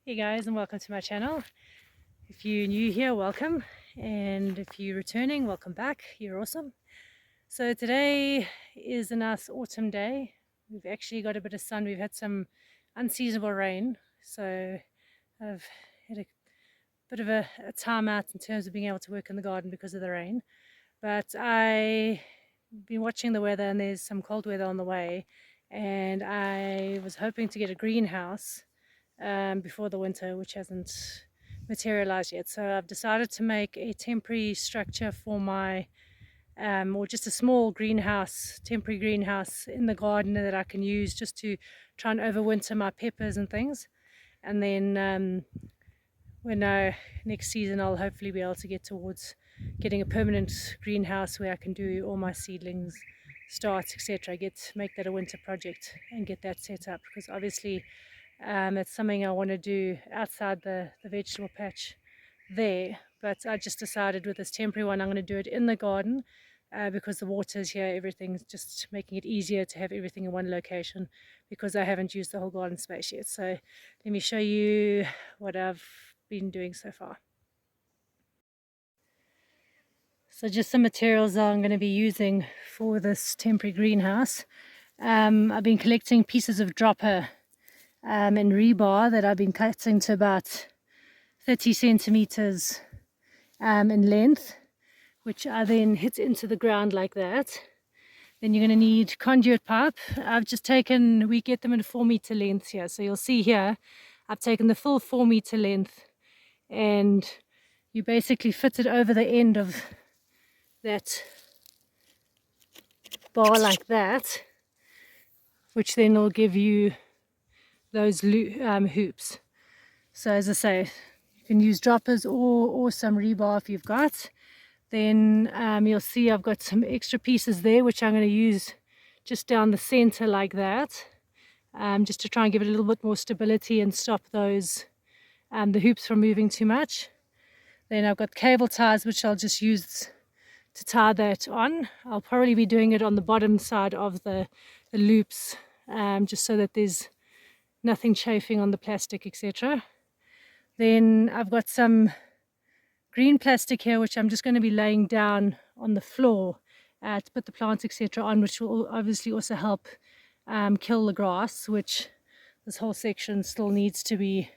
Hey guys, and welcome to my channel. If you're new here, welcome, and if you're returning, welcome back. You're awesome. So today is a nice autumn day. We've actually got a bit of sun. We've had some unseasonable rain, so I've had a bit of a time out in terms of being able to work in the garden because of the rain. But I've been watching the weather, and there's some cold weather on the way, and I was hoping to get a greenhouse before the winter, which hasn't materialized yet. So I've decided to make a temporary structure for my, or just a small greenhouse, temporary greenhouse in the garden that I can use just to try and overwinter my peppers and things. And then when next season, I'll hopefully be able to get towards getting a permanent greenhouse where I can do all my seedlings, starts, etc. Make that a winter project and get that set up, because obviously it's something I want to do outside the vegetable patch there. But I just decided with this temporary one, I'm going to do it in the garden because the water's here, everything's just making it easier to have everything in one location, because I haven't used the whole garden space yet. So let me show you what I've been doing so far. So just some materials I'm going to be using for this temporary greenhouse. I've been collecting pieces of dropper and rebar that I've been cutting to about 30 centimeters in length, which I then hit into the ground like that. Then you're going to need conduit pipe. I've just taken, we get them in 4-meter lengths here. So you'll see here, I've taken the full 4-meter length, and you basically fit it over the end of that bar like that, which then will give you those hoops. So as I say, you can use droppers or some rebar if you've got. Then you'll see I've got some extra pieces there, which I'm going to use just down the center like that, just to try and give it a little bit more stability and stop those the hoops from moving too much. Then I've got cable ties, which I'll just use to tie that on. I'll probably be doing it on the bottom side of the loops, just so that there's nothing chafing on the plastic, etc. Then I've got some green plastic here, which I'm just going to be laying down on the floor to put the plants, etc. on, which will obviously also help kill the grass, which this whole section still needs to be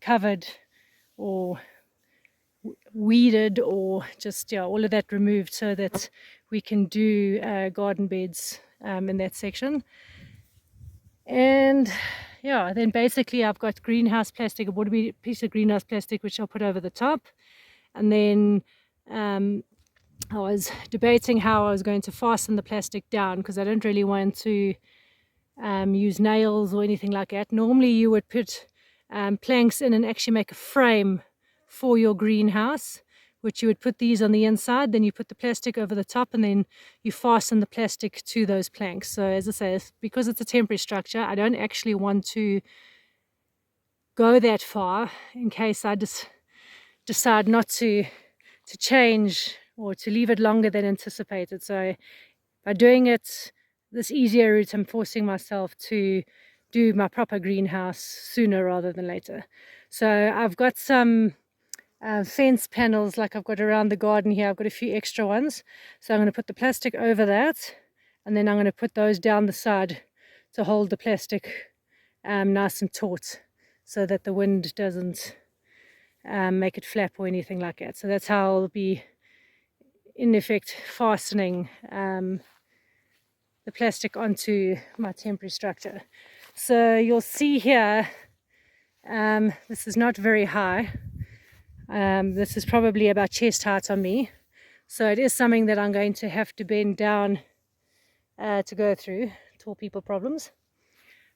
covered or weeded, or just all of that removed, so that we can do garden beds in that section. And then basically I've got greenhouse plastic, a bought piece of greenhouse plastic, which I'll put over the top. And then I was debating how I was going to fasten the plastic down, because I don't really want to use nails or anything like that. Normally you would put planks in and actually make a frame for your greenhouse, which you would put these on the inside, then you put the plastic over the top, and then you fasten the plastic to those planks. So as I say, because it's a temporary structure, I don't actually want to go that far in case I just decide not to change or to leave it longer than anticipated. So by doing it this easier route, I'm forcing myself to do my proper greenhouse sooner rather than later. So I've got some fence panels like I've got around the garden here. I've got a few extra ones, so I'm going to put the plastic over that, and then I'm going to put those down the side to hold the plastic nice and taut, so that the wind doesn't make it flap or anything like that. So that's how I'll be in effect fastening the plastic onto my temporary structure. So you'll see here, this is not very high. This is probably about chest height on me, so it is something that I'm going to have to bend down to go through. Tall people problems.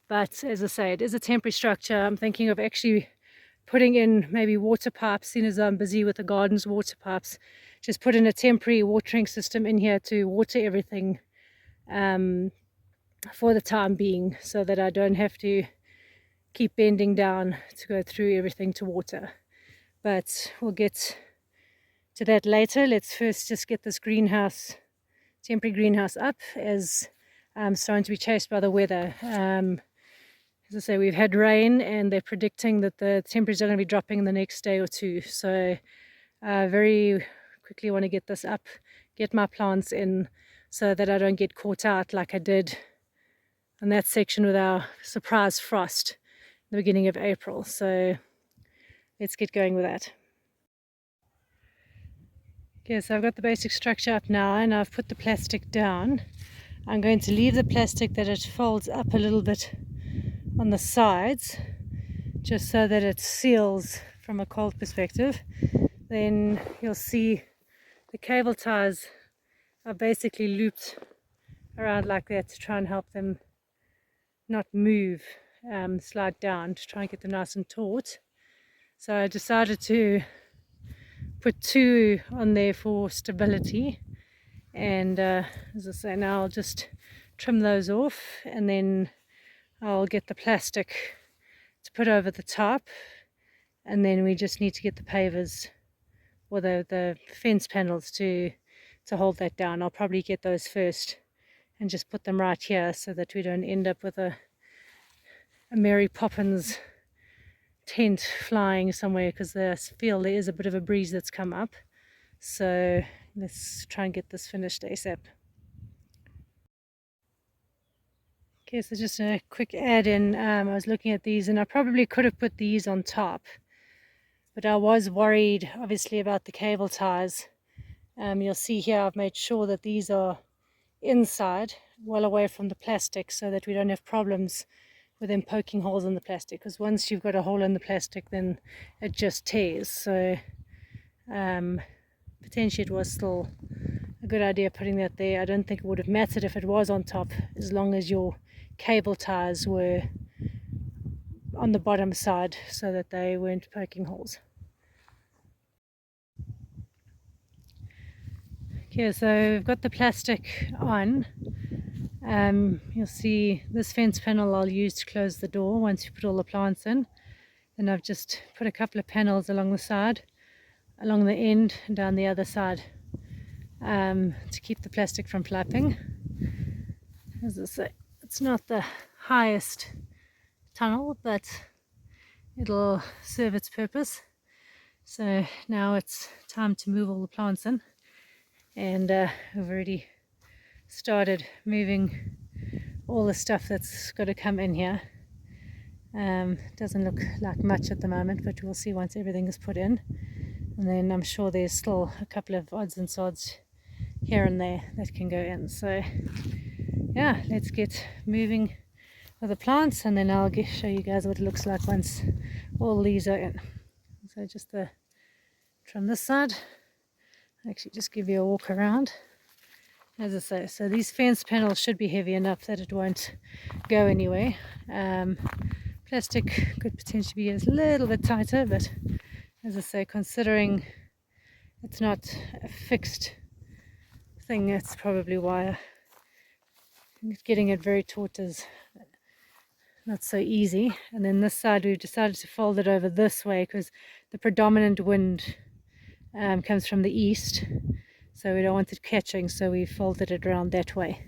But as I say, it is a temporary structure. I'm thinking of actually putting in maybe water pipes, seeing as I'm busy with the garden's water pipes. Just put in a temporary watering system in here to water everything for the time being, so that I don't have to keep bending down to go through everything to water. But we'll get to that later. Let's first just get this greenhouse, temporary greenhouse, up, as I'm starting to be chased by the weather. as I say, we've had rain and they're predicting that the temperatures are going to be dropping in the next day or two. So very quickly want to get this up, get my plants in so that I don't get caught out like I did on that section with our surprise frost at the beginning of April. So let's get going with that. Okay, so I've got the basic structure up now and I've put the plastic down. I'm going to leave the plastic that it folds up a little bit on the sides, just so that it seals from a cold perspective. Then you'll see the cable ties are basically looped around like that to try and help them not move, slide down, to try and get them nice and taut. So I decided to put 2 on there for stability, and as I say, now I'll just trim those off and then I'll get the plastic to put over the top, and then we just need to get the pavers or the fence panels to hold that down. I'll probably get those first and just put them right here so that we don't end up with a Mary Poppins tent flying somewhere, because I feel there is a bit of a breeze that's come up. So let's try and get this finished ASAP. Okay, so just a quick add-in. I was looking at these and I probably could have put these on top, but I was worried obviously about the cable ties. You'll see here I've made sure that these are inside, well away from the plastic, so that we don't have problems with them poking holes in the plastic, because once you've got a hole in the plastic then it just tears. So potentially it was still a good idea putting that there. I don't think it would have mattered if it was on top, as long as your cable ties were on the bottom side so that they weren't poking holes. Okay, so we've got the plastic on. You'll see this fence panel I'll use to close the door once you put all the plants in. And I've just put a couple of panels along the side, along the end and down the other side, to keep the plastic from flapping. As I say, it's not the highest tunnel, but it'll serve its purpose. So now it's time to move all the plants in, and we've already started moving all the stuff that's got to come in here. Doesn't look like much at the moment, but we'll see once everything is put in. And then I'm sure there's still a couple of odds and sods here and there that can go in. So yeah, let's get moving with the plants, and then I'll show you guys what it looks like once all these are in. So just from this side, actually just give you a walk around. As I say, so these fence panels should be heavy enough that it won't go anywhere. Plastic could potentially be a little bit tighter, but as I say, considering it's not a fixed thing, that's probably why getting it very taut is not so easy. And then this side, we've decided to fold it over this way because the predominant wind comes from the east, so we don't want it catching, so we folded it around that way.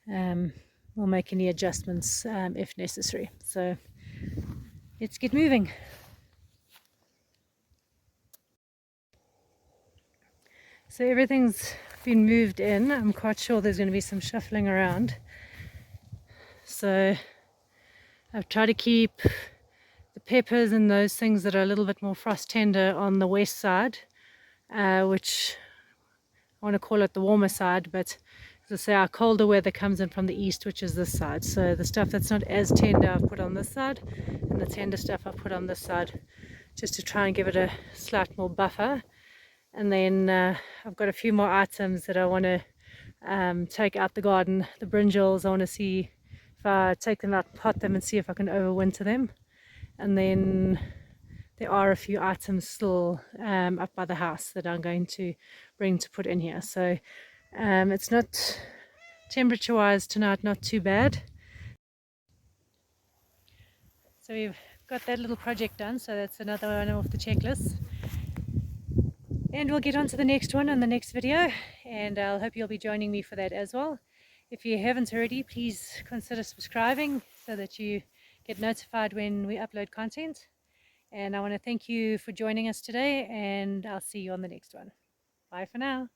We'll make any adjustments if necessary. So let's get moving. So everything's been moved in. I'm quite sure there's going to be some shuffling around. So I've tried to keep the peppers and those things that are a little bit more frost tender on the west side, which I want to call it the warmer side, but as I say, our colder weather comes in from the east, which is this side. So the stuff that's not as tender I've put on this side, and the tender stuff I've put on this side, just to try and give it a slight more buffer. And then I've got a few more items that I want to take out the garden. The brinjals, I want to see if I take them out, pot them, and see if I can overwinter them. And then there are a few items still up by the house that I'm going to bring to put in here. So it's not, temperature wise tonight, not too bad. So we've got that little project done, so that's another one off the checklist. And we'll get on to the next one in the next video, and I'll hope you'll be joining me for that as well. If you haven't already, please consider subscribing so that you get notified when we upload content. And I want to thank you for joining us today, and I'll see you on the next one. Bye for now.